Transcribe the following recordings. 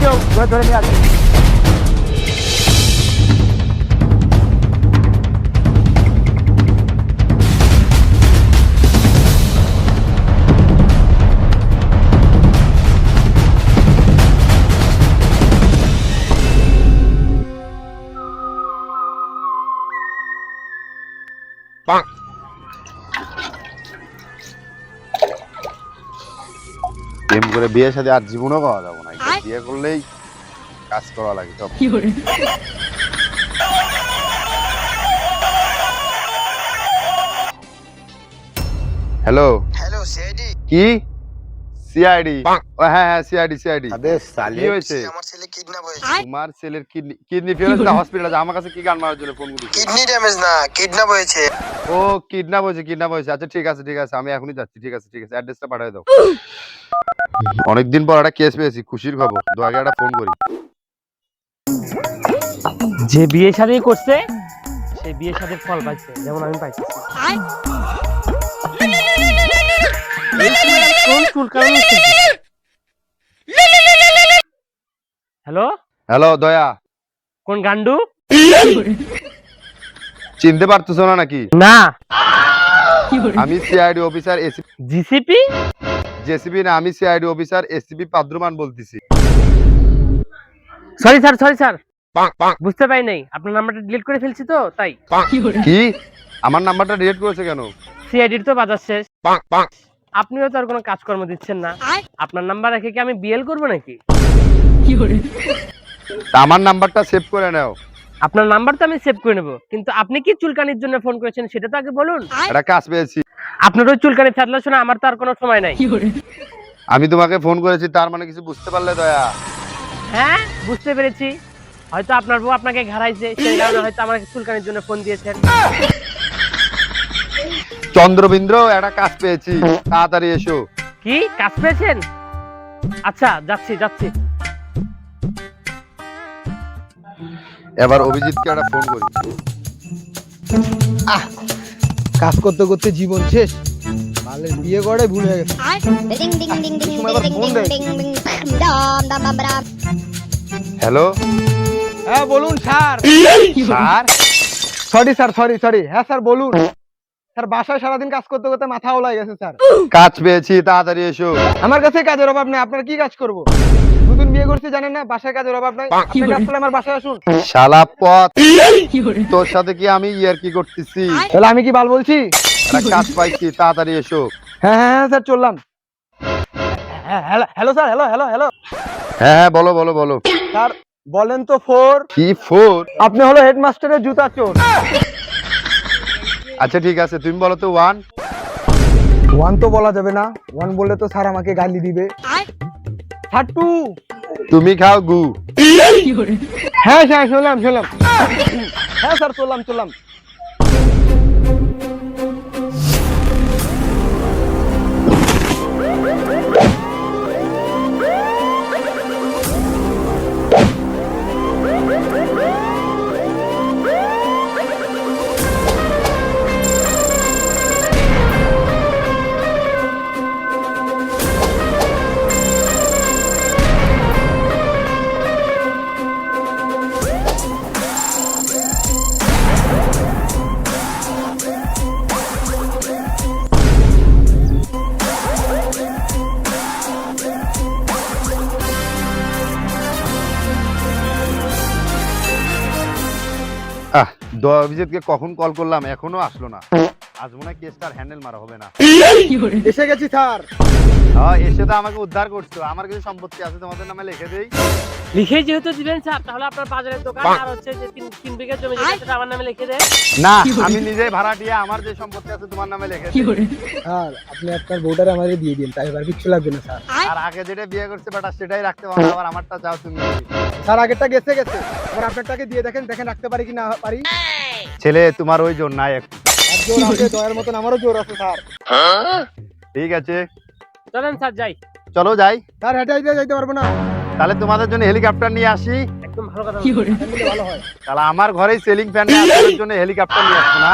কেউ ধরে নিয়ে আসবে। প্রেম করে বিয়ের সাথে আর জীবনও পাওয়া যাবে না, বিয়ে করলেই কাজ করা লাগে সব। Hello hello CID. কি সিআইডি? ও হ্যাঁ হ্যাঁ সিআইডি সিআইডি। আবে সালে কি হয়েছে? আমার ছেলে কিডন্যাপ হয়েছে। তোমার ছেলের কিডনি ফেল হয়েছে, হসপিটালে আমার কাছে কি গান মারার জন্য ফোন করেছিস? কিডনি ড্যামেজ না, কিডন্যাপ হয়েছে। ও কিডন্যাপ হয়েছে। আচ্ছা ঠিক আছে আমি এখনই যাচ্ছি। ঠিক আছে অ্যাড্রেসটা পাঠিয়ে দাও। অনেকদিন পর একটা কেস পেয়েছি, খুশির খবর। তো আগে একটা ফোন করি। যে বিয়ে শাদী করছে সেই বিয়ে শাদীর ফল পাইছে, যেমন আমি পাইছি। হ্যালো হ্যালো দয়া, কোন গান্ডু? চিনতে পারতেছো না নাকি? না। আমি সিআইডি অফিসার জিসিপি? জেসিবি না, আমি সিআইডি অফিসার এসিপি পাদ্রমান বলতেছি। সরি স্যার বুঝতে পারি নাই, আপনার নাম্বারটা ডিলিট করে ফেলছি তো তাই। কি আমার নাম্বারটা ডিলিট করেছে কেন? সিআইডির তো বাজার শেষ, আপনিও তো আর কোনো কাজকর্ম দিচ্ছেন না, আপনার নাম্বার রেখে কি আমি বিএল করবো নাকি? তা আমার নাম্বারটা সেভ করে নাও। আপনার নাম্বার তো আমি সেভ করে নেবো, কিন্তু আপনি কি চুলকানির জন্য ফোন করেছেন সেটা তো আগে বলুন। একটা কাজ পেয়েছি। আপনার ওই চুলকানি ফেতলা শোনা আমার তো আর কোনো সময় নাই। আমি তোমাকে ফোন করেছি, তার মানে কিছু বুঝতে পারলে দয়া? হ্যাঁ বুঝতে পেরেছি, হয়তো আপনার বউ আপনাকে ঘাড়াইছে, সেই কারণে হয়তো আমাকে চুলকানির জন্য ফোন দিয়েছেন। চন্দ্রবিন্দ্র, একটা কাজ পেয়েছি, তাড়াতাড়ি এসো। কি কাজ পেয়েছেন? আচ্ছা যাচ্ছি। এবার অভিজিৎকে একটা ফোন করি। কাজ করতে করতে জীবন শেষ, বালের বিয়ে করে ভুল হয়ে গেছে। হ্যালো হ্যাঁ বলুন স্যার। স্যার সরি হ্যাঁ স্যার বলুন। স্যার বাসায় সারাদিন কাজ করতে করতে মাথা ওলাই গেছে স্যার। কাজ পেয়েছি, তাড়াতাড়ি এসো। আমার কাছে কাজের অভাব নেই, আপনার কি কাজ করব? নতুন বিয়ে করছি জানেন না, বাসায় কাজের অভাব নাই। আপনি কাজ করলে আমার বাসায় আসুন। শালা পথ, তোর সাথে কি আমি কি করতেছি? তাহলে আমি কি বাল বলছি? একটা কাজ পাইছি, তাড়াতাড়ি এসো। হ্যাঁ স্যার চললাম। হ্যালো স্যার, হ্যালো হ্যাঁ বলো স্যার বলেন তো ফোর। কি ফোর? আপনি হলো হেডমাস্টারের জুতা চোর। আচ্ছা ঠিক আছে, তুমি বলো তো ওয়ান। ওয়ান তো বলা যাবে না, ওয়ান বললে তো স্যার আমাকে গালি দিবে। স্যার টু। তুমি খাও গু। হ্যাঁ শুনলাম। হ্যাঁ স্যার চললাম। অভিজিৎকে কখন কল করলাম, এখনো আসলো না। আজ মনে হয় কেসটার হ্যান্ডেল মারা হবে না। এসে গেছি স্যার। এসে তো আমাকে উদ্ধার করছো। আমার কিছু সম্পত্তি আছে, তোমাদের নামে লিখে দেই। লিখে যেহেতু দিবেন স্যার, তাহলে আপনার বাজারের দোকান আর হচ্ছে যে 3 বিঘা জমি যেটা সেটা আমার নামে লিখে দেন। না, আমি নিজেই ভাড়াটিয়া, আমার যে সম্পত্তি আছে তোমার নামে লিখে দেই। স্যার আপনি আপনার বউটারে আমাদের দিয়ে দিন, তাই আর কিছু লাগবে না স্যার। আর আগে যেটা বিয়ে করছে বেটা সেটাই রাখতে পারো, আবার আমারটা চাও তুমি। স্যার আগেরটা গেছে, এবার আপনারটাকে দিয়ে দেখেন রাখতে পারি কি না পারি। ছেলে তোমার ওই জোর নাই একটু। আর জোর আছে, দয়ার মতন আমারও জোর আছে স্যার। ঠিক আছে চলেন স্যার যাই। চলো যাই। স্যার হেঁটে যাইতে পারবো না। তাহলে তোমাদের জন্য হেলিকপ্টার নিয়ে আসি। একদম ভালো কথা। ভালো হয়। তাহলে আমার ঘরেই সেলিং ফ্যান নিয়ে আসার জন্য হেলিকপ্টার নিয়ে আসবো না।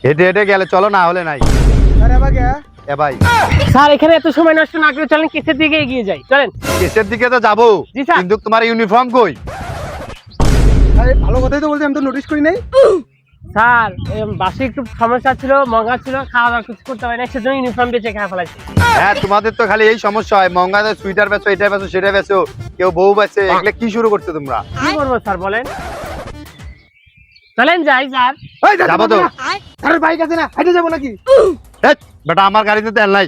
হেঁটে গেলে চলো, না হলে নাই। স্যার এবার এ ভাই স্যার এখানে এত সময় নষ্ট না করে চলেন কেসের দিকে এগিয়ে যাই, চলেন। কেসের দিকে তো যাবো, জি স্যার। কিন্তু তোমার ইউনিফর্ম কই? আরে ভালো কথাই তো বলছি, আমি তো নোটিস করি নাই। স্যার বাসে একটু সমস্যা ছিল, মঙ্গা ছিল, খাওয়া দাওয়া কিছু করতে পারি না, সেজন্য ইউনিফর্ম বেঁচে খেয়ে ফেলাইছি। হ্যাঁ, তোমাদের তো খালি এই সমস্যা হয়, মঙ্গাতে সুইটার বেচো, এটা বেচো, সেটা বেচো, কেউ বউ বেচে, এগুলো কি শুরু করছো তোমরা? কি করবো স্যার বলেন? চলেন যাই স্যার। এই যাবো যাবো তো। না। আরে বাইক আছে না, হেঁটে যাবো নাকি? হেৎ, বেটা আমার গাড়িতে তেল নাই।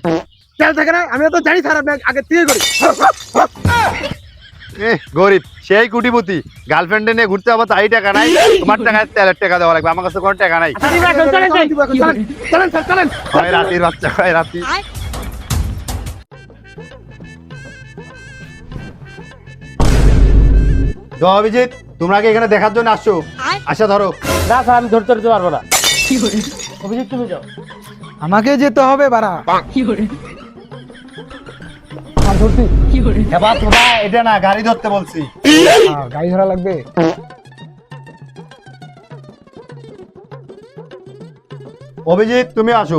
তেল থাকে না, আমি তো জানি স্যার আপনি আগে থেকে করি। গরিব সেই কুটিপতি, গার্লফ্রেন্ড নিয়ে ঘুরতে যাবো তাই টাকা নাই, তোমার টাকায় তেলের টাকা দেওয়া লাগবে, আমার কাছে কোনো টাকা নাই। আচ্ছা, ঠিক আছে, চলেন যাই। চলেন স্যার চলেন। হয় রাতির বাচ্চা, হয় রাতি। অভিজিৎ, তোমরা কি এখানে দেখার জন্য আসছো? আচ্ছা ধরো। না স্যার, আমি ধরতে পারবো না। অভিজিৎ তুমি যাও। আমাকে যেতে হবে বাড়া। আর ধরছি। এবার তোমরা এটা না, গাড়ি ধরতে বলছি। গাড়ি ধরা লাগবে। অভিজিৎ তুমি আসো।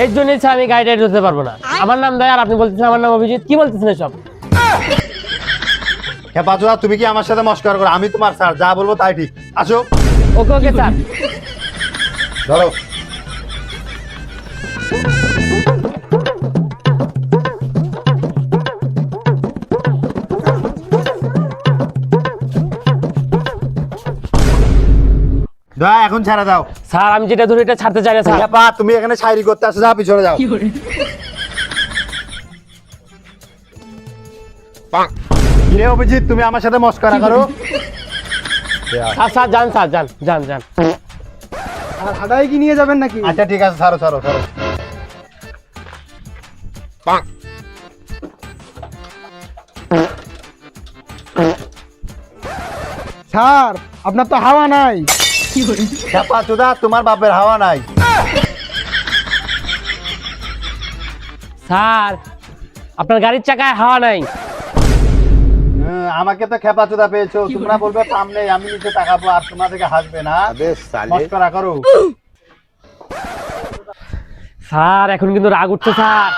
এর জন্যই স্যার আমি গাড়িটা ধরতে পারবো না। আমার নাম দয়া আর আপনি বলতেছেন আমার নাম অভিজিৎ, কি বলতেছেন এসব? হেফাজুয়া, তুমি কি আমার সাথে মস্করা করো? আমি তোমার স্যার, যা বলবো তাই ঠিক। আসো। ওকে ওকে স্যার। ধরো। দয়া, এখন ছেড়ে দাও। স্যার আমি যেটা ধরি এটা ছাড়তে চাই না স্যার। হেপা, তুমি এখানে শায়রি করতে আসো, যাও পিছনে যাও। কিরে অভিজিৎ, তুমি আমার সাথে মস্করা করো? স্যার স্যার যান স্যার, যান যান যান। আর হাডাই কি নিয়ে যাবেন নাকি? আচ্ছা ঠিক আছে, ছাড়ো ছাড়ো ছাড়ো। স্যার আপনার তো হাওয়া নাই। হেপা চোদা, তোমার বাপের হাওয়া নাই। স্যার আপনার গাড়ির চাকায় হাওয়া নাই। আমাকে তো খেপা চোদা পেয়েছো, তোমরা বলবে সামনে, আমি নিচে তাকাবো আর তোমরা থেকে হাসবে না। মস্করা করো। স্যার এখন কিন্তু রাগ উঠছে স্যার।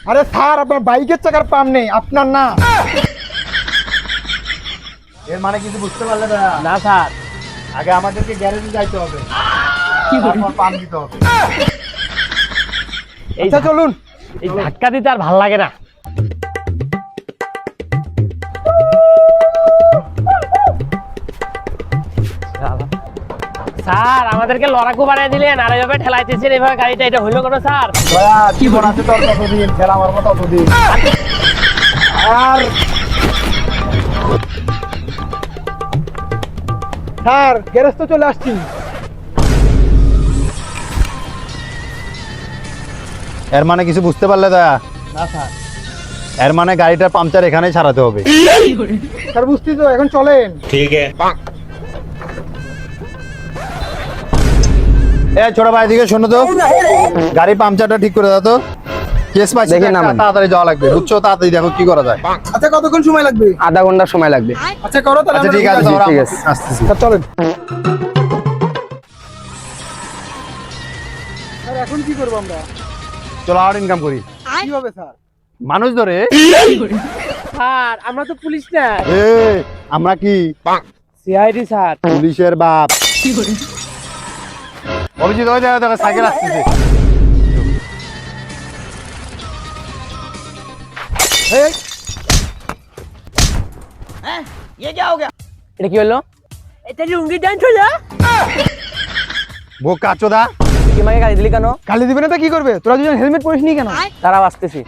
আরে স্যার আপনার বাইকের চাকার পাম নেই, আপনার না। এর মানে কিছু বুঝতে পারলে না? না স্যার। আগে আমাদেরকে গ্যারেজে যাইতে হবে, তারপর পাম দিতে হবে। এই আচ্ছা চলুন। এই ধাক্কা দিতে আর ভাল লাগে না। স্যার আমাদেরকে লড়াকু বানিয়ে দিলেন, আর এভাবে ঠেলাইতেছেন এভাবে গাড়িটা, এটা হইলো কোনো স্যার? দয়া, জীবন আছে তোর কতদিন, খেলা মারবো ততদিন। আর স্যার গ্যারেজ তো চলে আসছি। এর মানে কিছু বুঝতে পারলে দয়া? না স্যার। এর মানে গাড়িটার পাংচার এখানেই ছাড়াতে হবে। স্যার বুঝছি তো, এখন চলেন। এ ছোট ভাই, দিকে শোনো তো, গাড়ি পাংচারটা ঠিক করে দাও তো। কেস পাইছি, তাড়াতাড়ি যাওয়া লাগবে, বুঝছো? তাড়াতাড়ি দেখো কি করা যায়। আচ্ছা কতক্ষণ সময় লাগবে? আধা ঘন্টা সময় লাগবে। আচ্ছা করো তাহলে। আচ্ছা আমরা ঠিক আছে, যাচ্ছি। আমরা ঠিক আছে। আসতেছি। স্যার চলেন। স্যার এখন কি করবো আমরা? চলো আর ইনকাম করি। কিভাবে স্যার? মানুষ ধরে। স্যার আমরা তো পুলিশ না, এ আমরা কি সিআইডি স্যার। পুলিশের বাপ? অভিজিৎ, ওই দেখো দেখো সাইকেল আসতেছে। এটা কি হলো? এটা লুঙ্গি ডান্স হলো? বোকা চোদা। তুই আমাকে গাড়ি দিলি কেন? গালি দিবে না তো কি করবে? তোরা দুজন হেলমেট পরিস নি কেন? দাঁড়াও আসতেছি।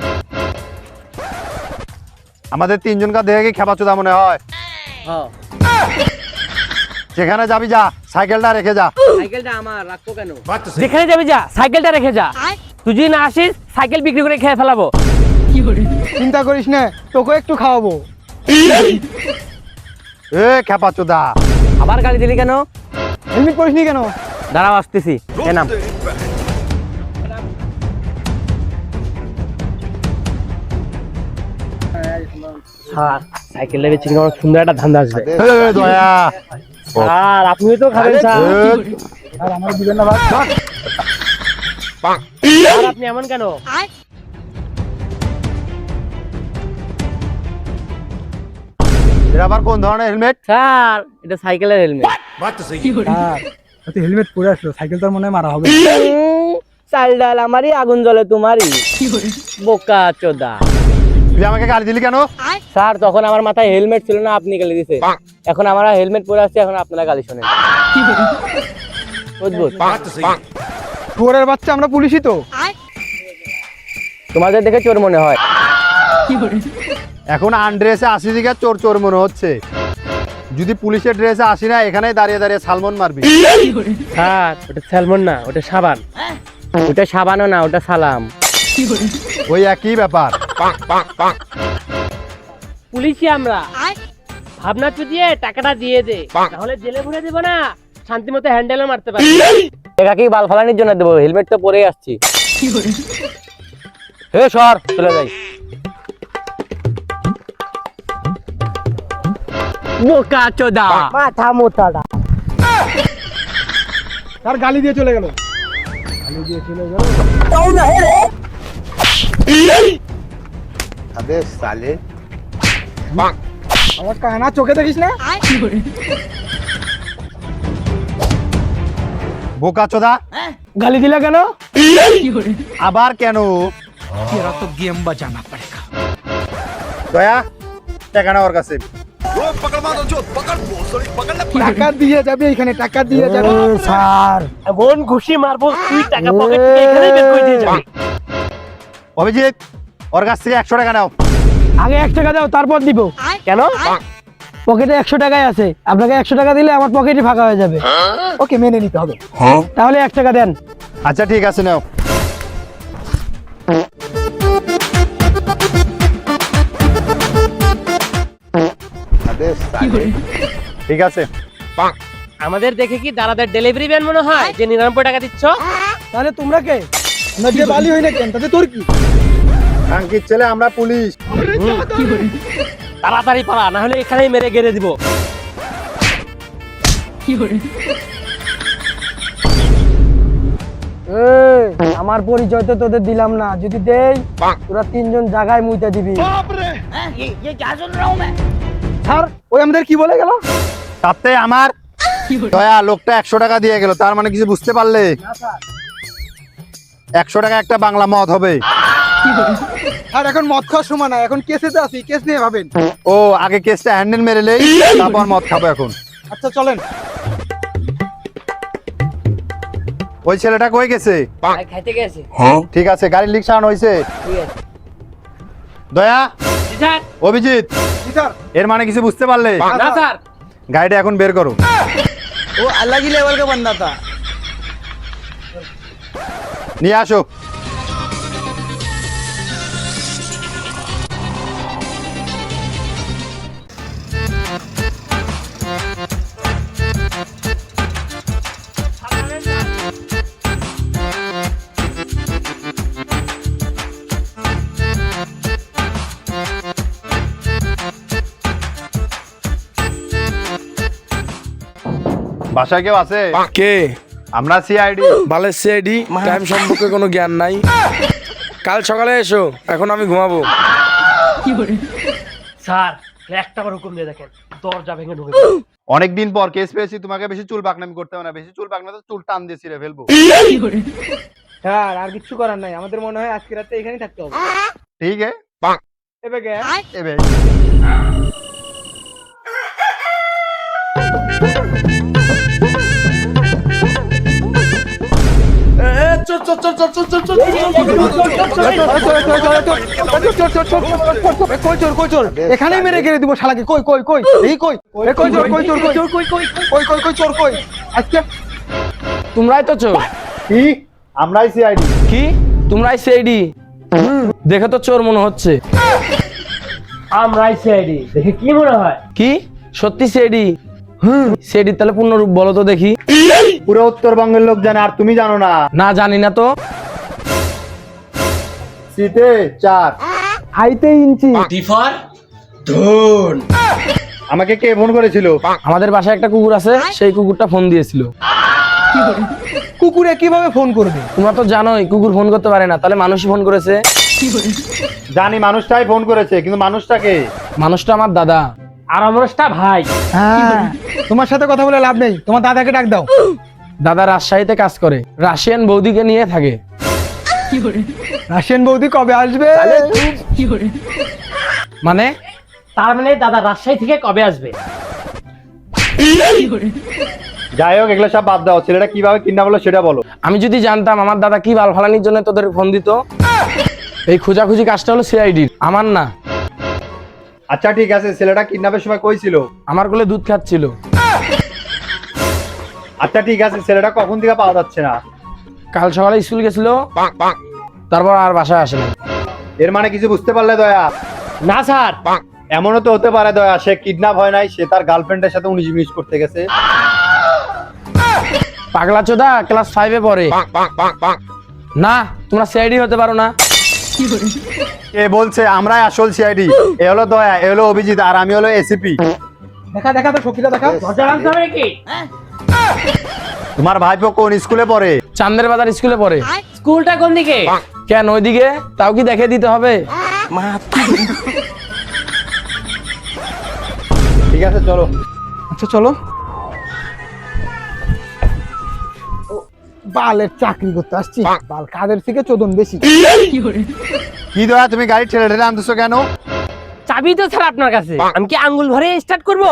আমাদের তিনজনকার দেখে কি খেপা চোদা মনে হয়? হ্যাঁ। যেখানে যাবি যা, সাইকেলটা রেখে যা। সাইকেলটা আমার, রাখবো কেন? যেখানে যাবি যা, সাইকেলটা রেখে যা। তুই যদি না আসিস সাইকেল বিক্রি করে খেয়ে ফেলাবো। চিন্তা করিস না, তোকে একটু খাওয়াবো। এ খেপা চোদা। আবার গাড়ি দিলি কেন? হেলমেট পরিস নি কেন? দাঁড়াও আসতেছি। এ নাম। স্যার সাইকেলটা বেচে কিনে আমার সুন্দর একটা ধান্দা আসবে। এ দয়া। স্যার আপনিও তো খাবেন স্যার। আর আমার দিবেন না ভাই? আর আপনি এমন কেন? এটা আবার কোন ধরনের হেলমেট? স্যার এটা সাইকেলের হেলমেট। হেলমেট পরে আসলো, সাইকেল তার মনে হয় মারা হবে। চাল ডাল আমারই, আগুন জ্বলে তোমারই। বোকা চোদা। তুই আমাকে গালি দিলি কেন? স্যার তখন আমার মাথায় হেলমেট ছিল না, আপনি গালি দিছে। এখন আমরা হেলমেট পরে আসছি, এখন আপনারা গালি শোনেন। অদ্ভুত। চোরের বাচ্চা, আমরা পুলিশই তো। তোমাদের দেখে চোর মনে হয়। এখন আনড্রেসে আসি দিকে চোর চোর মনে হচ্ছে। যদি পুলিশের ড্রেসে আসি না, এখানে দাঁড়িয়ে দাঁড়িয়ে সালমন মারবি। স্যার ওটা স্যালমন না, ওটা সাবান। ওটা সাবানও না, ওটা সালাম। ওই একই ব্যাপার। পুলিশই আমরা। ভাবনা চুদিয়ে টাকাটা দিয়ে দে, তাহলে জেলে ভরে দেবো না, শান্তি মতো হ্যান্ডেলও মারতে পারবি। টাকা কি বাল ফালানির জন্য দেবো? হেলমেট তো পরেই আসছি। হে সর, চলে যাই। বোকা চোদা, মাথা মোটাটা। তার গালি দিয়ে চলে গেল। আবে সালে, আমার কানা চোখে দেখিস না? বোকা চোদা, গালি দিলা কেন? আবার কেন? দয়া, টাকা না ওর কাছে। টাকা দিয়ে যাবে, এখানে টাকা দিয়ে যাবে। স্যার এমন ঘুষি মারবো তুই টাকা পকেট থেকে এখানেই বের করে দিয়ে যাবি। অভিজিৎ, ওর কাছ থেকে 100 টাকা নাও। আগে 1 টাকা দাও, তারপর দিব। কেন? পকেটে 100 টাকাই আছে, আপনাকে 100 টাকা দিলে আমার পকেটই ফাঁকা হয়ে যাবে। ওকে, মেনে নিতে হবে। তাহলে 1 টাকা দেন। আচ্ছা ঠিক আছে, নাও। ঠিক আছে। আমাদের দেখে কি দাদাদের ডেলিভারি ম্যান মনে হয় যে 99 টাকা দিচ্ছ? তাহলে তোমরা কে? আমরা যে বালি হই না কেন, তাতে তোর কি? কাঙ্কির ছেলে, আমরা পুলিশ। তাড়াতাড়ি পালা, না হলে এখানেই মেরে গেড়ে দিব। আমার পরিচয় তো তোদের দিলাম না, যদি দেই তোরা 3 জন জায়গায় মুইতে দিবি। স্যার, ওই আমাদের কি বলে গেল? তাতে আমার দয়া, লোকটা 100 টাকা দিয়ে গেল, তার মানে কিছু বুঝতে পারলে? 100 টাকা একটা বাংলা মদ হবে। আর এখন মদ খাওয়ার সময় না, এখন কেসেতে আছি, কেস নিয়ে ভাবেন। ও, আগে কেসটা হ্যান্ডেল মেরে লেই, তারপর মদ খাবো এখন। আচ্ছা চলেন। ওই ছেলেটা কই গেছে? খাইতে গেছে। ঠিক আছে, গাড়ির লিক সারানো হয়েছে। ঠিক আছে। দয়া, জি স্যার। অভিজিৎ, স্যার, এর মানে কিছু বুঝতে পারলে? না স্যার। গাড়িটা এখন বের করো। ও अलग ही लेवल का बंदा था। নিয়ে আসো। বাসায় কেউ আছে? কে? আমরা সিআইডি। বালের সিআইডি, টাইম সম্পর্কে কোনো জ্ঞান নাই। কাল সকালে এসো, এখন আমি ঘুমাবো। স্যার একটা বার হুকুম দিয়ে দেখেন, দরজা ভেঙে ঢুকে। অনেকদিন পর কেস পেয়েছি, তোমাকে বেশি চুল পাকনামি করতে হবে না। বেশি চুল পাকনাতে চুল টান দিয়ে ছিঁড়ে ফেলবো। স্যার, আর কিছু করার নাই, আমাদের মনে হয় আজকে রাতে এখানেই থাকতে হবে। ঠিক আছে। এবে গে এবে এখানেই মেরে গেড়ে দিব শালাকে। কই কই কই এই কই এ কই চোর কই চোর কই চোর কই কই কই কই কই চোর কই? আজকে তোমরাই তো চোর। কি? আমরাই সিআইডি। কি? তোমরাই সিআইডি? দেখে তো চোর মনে হচ্ছে। আমরাই সিআইডি। দেখে কি মনে হয়? কি সত্যি সিআইডি? সিআইডি তাহলে পূর্ণরূপ বলো তো দেখি। পুরো উত্তরবঙ্গের লোক জানে, আর তুমি জানো না? না জানি না তো। সিতে 4, আইতে ইঞ্চি। আমাকে কে ফোন করেছিল? আমাদের বাসায় একটা কুকুর আছে, সেই কুকুরটা ফোন দিয়েছিল। কুকুরে কিভাবে ফোন করবে? তোমরা তো জানোই কুকুর ফোন করতে পারে না, তাহলে মানুষই ফোন করেছে। জানি মানুষটাই ফোন করেছে, কিন্তু মানুষটাকে মানুষটা আমার দাদা। আর অমরসটা ভাই। হ্যাঁ, তোমার সাথে কথা বলে লাভ নেই, তোমার দাদাকে ডাক দাও। দাদা রাজশাহীতে কাজ করে, রাশিয়ান বৌদিকে নিয়ে থাকে। রাশিয়ান বৌদি কবে আসবে? মানে তার মানে দাদা রাজশাহী থেকে কবে আসবে? যাই হোক, এগুলো সব বাদ দাও। ছেলেটা কিভাবে কিডন্যাপ হলো সেটা বলো। আমি যদি জানতাম আমার দাদা কি বাল ফালানির জন্য তোদের ফোন দিত। এই খোঁজাখুঁজি কাজটা হলো সিআইডির, আমার না। আচ্ছা ঠিক আছে, ছেলেটা কিডন্যাপের সময় কই ছিল? আমার কোলে দুধ খাচ্ছিল। আচ্ছা ঠিক আছে, ছেলেটা কখন থেকে পাওয়া যাচ্ছে না? কাল সকালে স্কুল গেছিল, তারপর আর বাসায় আসে না। এর মানে কিছু বুঝতে পারলে দয়া? না স্যার। এমনও তো হতে পারে দয়া, সে কিডন্যাপ হয় নাই, সে তার গার্লফ্রেন্ডের সাথে 19-20 করতে গেছে। পাগলা চোদা ক্লাস 5-এ পড়ে। না, তোমরা সিআইডি হতে পারো না। কে বলছে? আমরাই আসল সিআইডি। এ হলো দয়া, এ হলো অভিজিৎ, আর আমি হলো এসিপি। দেখা দেখা তো সখীরা দেখা। দরজা ভাঙতে হবে নাকি? তোমার ভাইপো কোন স্কুলে পড়ে? চান্দের বাজার স্কুলে পড়ে। স্কুলটা কোন দিকে? কেন ওইদিকে? তাও কি দেখে দিতে হবে? ঠিক আছে চলো। আচ্ছা চলো। বালের চাকরি করতে আসছি, বাল কাদের থেকে চোদন বেশি। কি দয়া, তুমি গাড়ি ঠেলে ঠেলে আনতেছো কেন? চাবি তো স্যার আপনার কাছে, আমি কি আঙ্গুল ভরে স্টার্ট করব?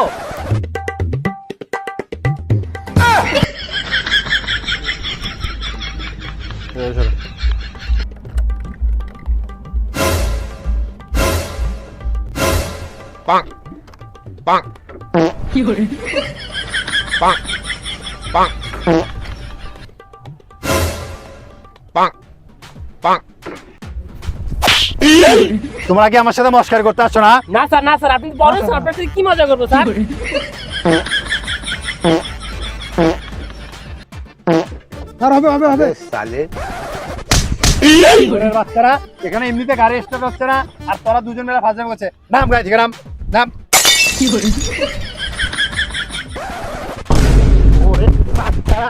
তোমরা কি আমার সাথে মস্কারি করতে আসছো না? না স্যার, না স্যার, আপনি বলেন স্যার, আপনার সাথে কি মজা করবো স্যার? আর হবে হবে হবে। ঘরের বাচ্চারা, এখানে এমনিতে গাড়ি স্টার্ট হচ্ছে না, আর তোরা দুজন মিলে ফাজলামি করছে। নাম গাড়ি থেকে নাম, নাম। ওরে বাচ্চারা,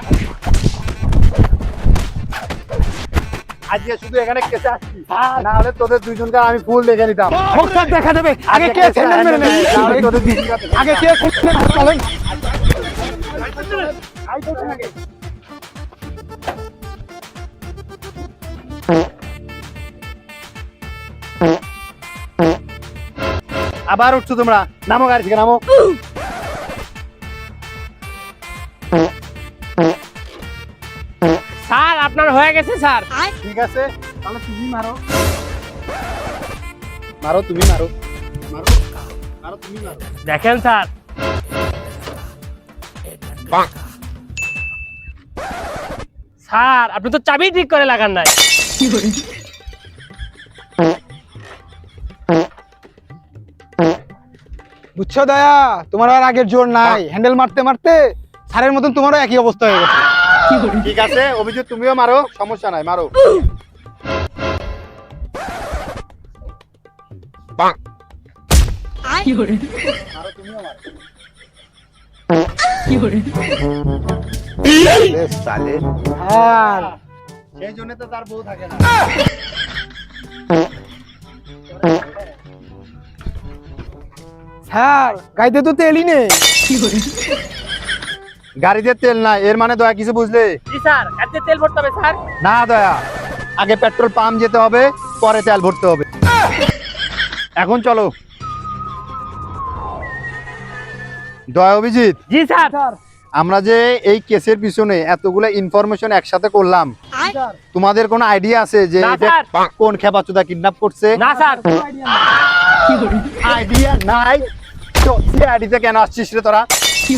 আজকে শুধু এখানে কেসে আসছি, না হলে তোদের দুইজনকে আমি ফুল দেখে নিতাম। ভোক্তা দেখা দেবে, আগে কে ছেলে মেরে নেবে, না হলে তোদের দুইজনকে আগে কে ছেলে চলেন। আবার উঠছো তোমরা, নামো গাড়ি থেকে, নামো। স্যার আপনার হয়ে গেছে স্যার। ঠিক আছে, তাহলে তুমি মারো, মারো তুমি মারো, মারো মারো তুমি মারো। দেখেন স্যার, স্যার আপনি তো চাবি ঠিক করে লাগান নাই। বুঝছো দয়া, তোমার আর আগের জোর নাই, হ্যান্ডেল মারতে মারতে সারের মতন তোমারও একই অবস্থা হয়ে গেছে। ঠিক আছে অভিজিৎ, তুমিও মারো, সমস্যা নাই, মারো। আর সেই জন্য তো তার বউ থাকে না। স্যার গাইতে তো তেলই নেই। গাড়িতে তেল নাই, এর মানে দয়া কিছু বুঝলে? জি স্যার, গাড়িতে তেল ভরতে হবে স্যার। না দয়া, আগে পেট্রোল পাম্প যেতে হবে, পরে তেল ভরতে হবে। এখন চলো। দয়া অভিজিৎ, জি স্যার। আমরা যে এই কেসের পিছনে এতগুলো ইনফরমেশন একসাথে করলাম, তোমাদের কোনো আইডিয়া আছে যে না, এটা স্যার। কোন খেপাচোদা কিডন্যাপ করছে? না স্যার। আইডিয়া নাই তো আইডিতে কেন আসছিস রে তোরা?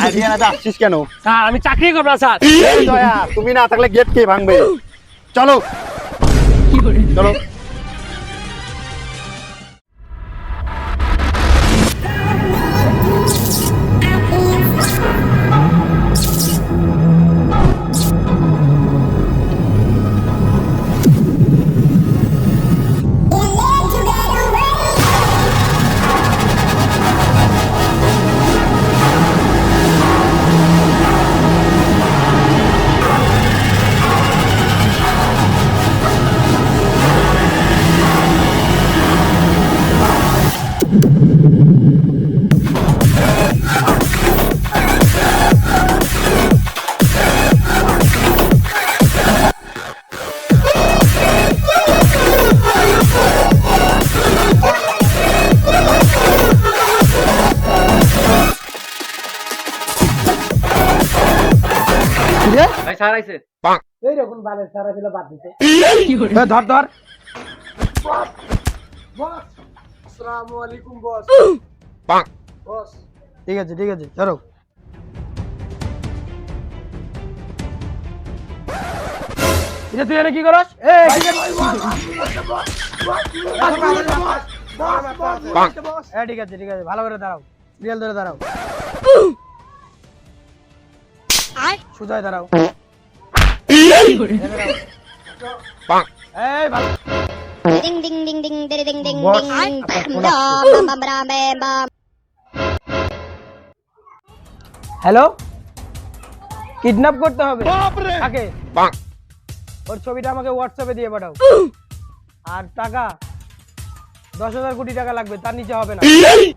আইডিয়া না আসছিস কেন? স্যার আমি চাকরি করবো না স্যার। এই দয়া, তুমি না থাকলে গেট কে ভাঙবে? চলো চলো। স্যার আইছে এইরকম বালের স্যার ছিল বাদ দিতে ধর ধর আসসালামু আলাইকুম বস বস ঠিক আছে ধরো এটা তুই এনে কি করস ঠিক আছে ভালো করে দাঁড়াও রিয়েল ধরে দাঁড়াও সুজায় দাঁড়াও এই ভালো Ding ding ding ding ding ding ding Boss, ding. apa phone Bam bam bam bam bam. Hello kidnap করতে হবে কাকে ওর ছবিটা আমাকে হোয়াটসঅ্যাপে দিয়ে পাঠাও আর টাকা 10,000 কোটি টাকা লাগবে, তার নিচে হবে না,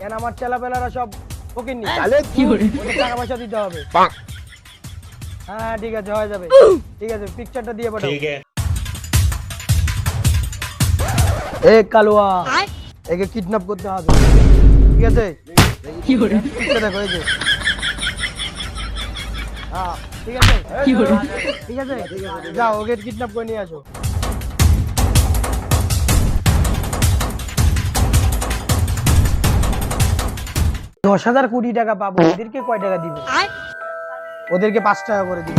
কেন আমার চেলাপেলারা সব ফকিন্নি ওদের টাকা পয়সা দিতে হবে। হ্যাঁ ঠিক আছে হয়ে যাবে, ঠিক আছে পিকচারটা দিয়ে পাঠাও। এ কালুয়া একে কিডন্যাপ করতে হবে, ঠিক আছে? দেখো এই যে হ্যাঁ ঠিক আছে ঠিক আছে যাও ওকে কিডন্যাপ করে নিয়ে আসো। $10,000 কোটি টাকা পাবো, ওদেরকে কয় টাকা দিব? ওদেরকে 5 টাকা করে দিব।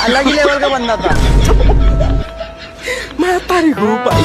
अलग ही लेवल का बंदा था। मैं तारीख हूँ भाई।